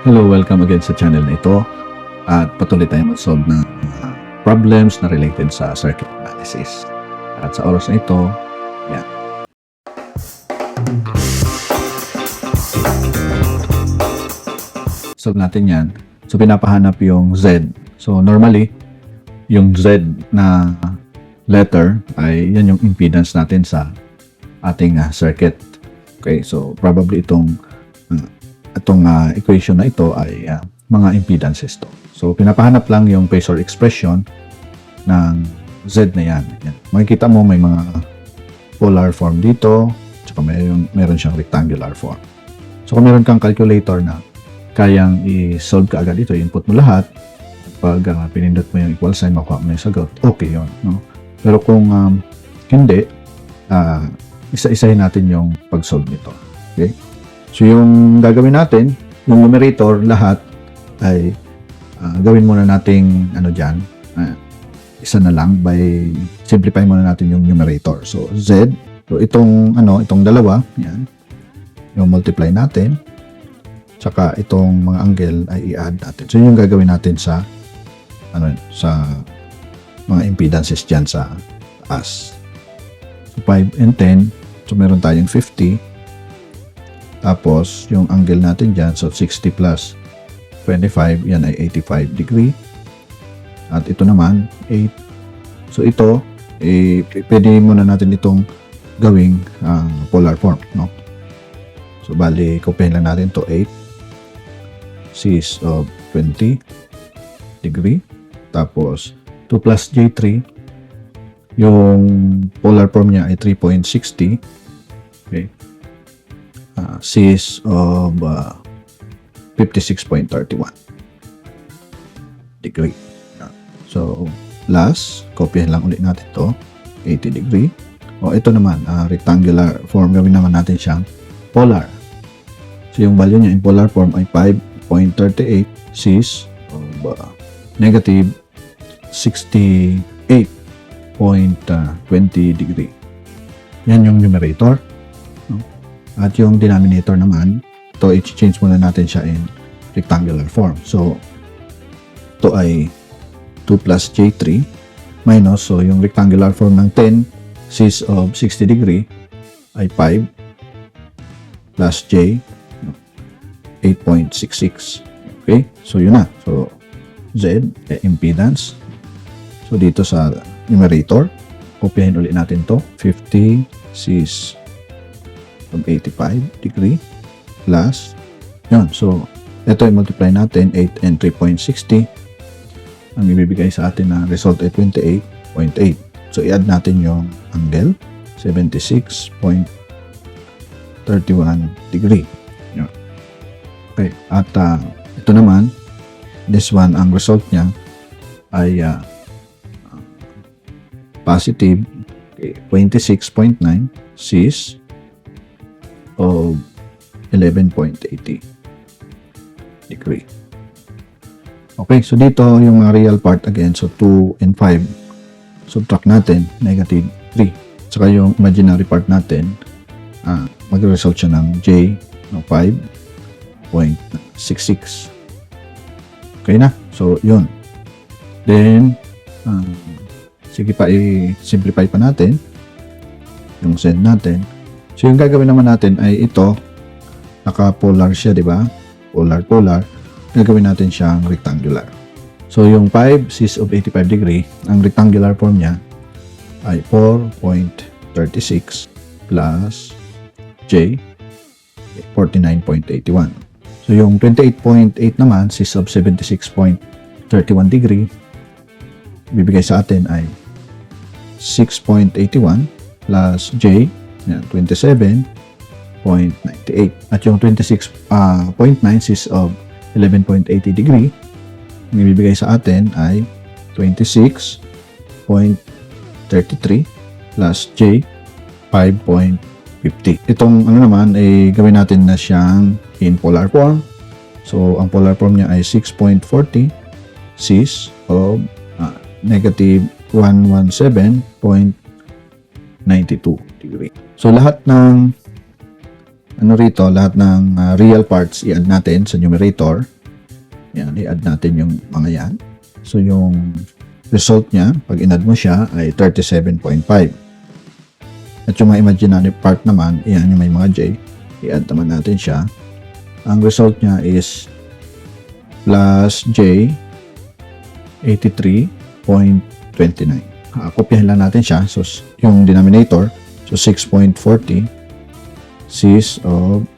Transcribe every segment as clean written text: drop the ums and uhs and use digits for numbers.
Hello, welcome again sa channel na ito at patuloy tayong mag-solve ng problems na related sa circuit analysis. At sa oras na ito, yan. Solve natin yan. So, pinapahanap yung Z. So, normally, yung Z na letter ay yan yung impedance natin sa ating circuit. Okay, so probably itong equation na ito ay mga impedances to. So, pinapahanap lang yung phasor expression ng Z na yan. Yan. Makikita mo may mga polar form dito, tsaka meron siyang rectangular form. So, kung meron kang calculator na kayang i-solve ka agad ito, input mo lahat, pag pinindot mo yung equal sign, makuha mo yung sagot, okay yun. No? Pero kung hindi, isa-isahin natin yung pag-solve nito. Okay? So, yung gagawin natin, yung numerator, lahat ay gawin muna nating dyan, isa na lang by simplify muna natin yung numerator. So, Z, so itong dalawa, yan, yung multiply natin, tsaka itong mga angle ay i-add natin. So, yung gagawin natin sa mga impedances dyan sa taas. So, 5 and 10, so meron tayong 50. Tapos, yung angle natin dyan, so 60 plus 25, yan ay 85 degree. At ito naman, 8. So, ito, pwede muna natin itong gawing polar form, no? So, bali, kopyahin lang natin to 8. Cis of 20 degree. Tapos, 2 plus J3. Yung polar form niya ay 3.60. Okay. Cis of 56.31 degree. So, last, kopyahin lang ulit natin to 80 degree. O, ito naman, rectangular form, gawin naman natin siyang polar. So, yung value niya in polar form ay 5.38 cis of negative 68.20 degree. Yan yung numerator. At yung denominator naman, ito i-change muna natin siya in rectangular form. So, ito ay 2 plus J3 minus, so yung rectangular form ng 10 cis of 60 degree ay 5 plus J 8.66. Okay? So, yun na. So, Z, impedance. So, dito sa numerator, kopyahin ulit natin to 50 cis of 85 degree plus yun. So, ito ay multiply natin 8 and 3.60. Ang ibibigay sa atin na result ay 28.8. So, i-add natin yung angle 76.31 degree. Yun. Okay. At ito naman, this one, ang result niya ay positive 26.9 cis of 11.80 degree. Okay, so dito yung real part again, so 2 and 5, subtract natin, negative 3. Saka yung imaginary part natin, mag-result siya ng J, 5.66. Okay na? So, yun. Then, sige pa, i-simplify pa natin yung Z natin. So, yung gagawin naman natin ay ito, naka-polar siya, di ba? Polar. Gagawin natin siyang rectangular. So, yung 5 cis of 85 degree, ang rectangular form niya ay 4.36 plus J, 49.81. So, yung 28.8 naman, cis of 76.31 degree, bibigay sa atin ay 6.81 plus J, 27.98. At yung 26.9 cis of 11.80 degree, ang ibibigay sa atin ay 26.33 plus J, 5.50. Itong naman ay gawin natin na siyang in polar form. So, ang polar form niya ay 6.40 cis of negative 117.92 degree. So, lahat ng lahat ng real parts i-add natin sa numerator. Yan, i-add natin yung mga yan. So, yung result niya, pag in-add mo siya, ay 37.5. At yung mga imaginary part naman, yan, yung may mga J, i-add naman natin siya. Ang result niya is plus J 83.29. Kopyahin lang natin siya. So, yung denominator, so 6.40 cis of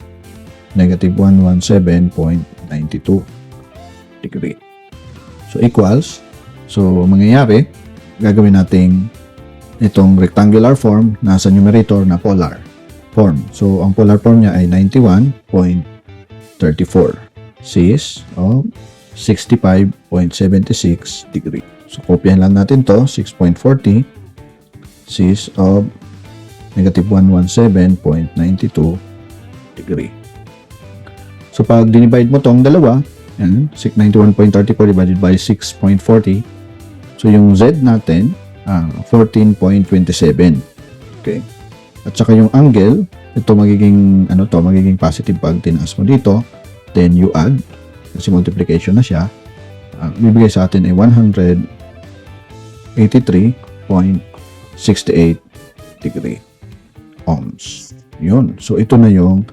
negative 117.92 degree. So, equals. So, mangyayari, gagawin natin itong rectangular form nasa numerator na polar form. So, ang polar form niya ay 91.34 cis of 65.76 degree. So, kopyahin lang natin to, 6.40 cis of negative 117.92 degree. So, pag dinivide mo tong dalawa, yan, 91.34 divided by 6.40, so yung Z natin, 14.27. Okay. At saka yung angle, ito magiging, magiging positive pag tinaas mo dito, then you add, kasi multiplication na siya, bibigay sa atin ay 183.68 degree ohms. Yun. So, ito na yung,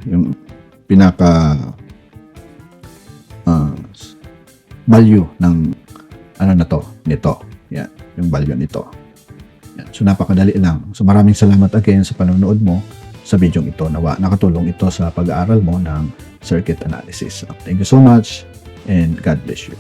yung pinaka value ng, nito. Yan. Yung value nito. Yan. So, napakadali lang. So, maraming salamat again sa panonood mo sa video ito. Nawa, nakatulong ito sa pag-aaral mo ng circuit analysis. Thank you so much and God bless you.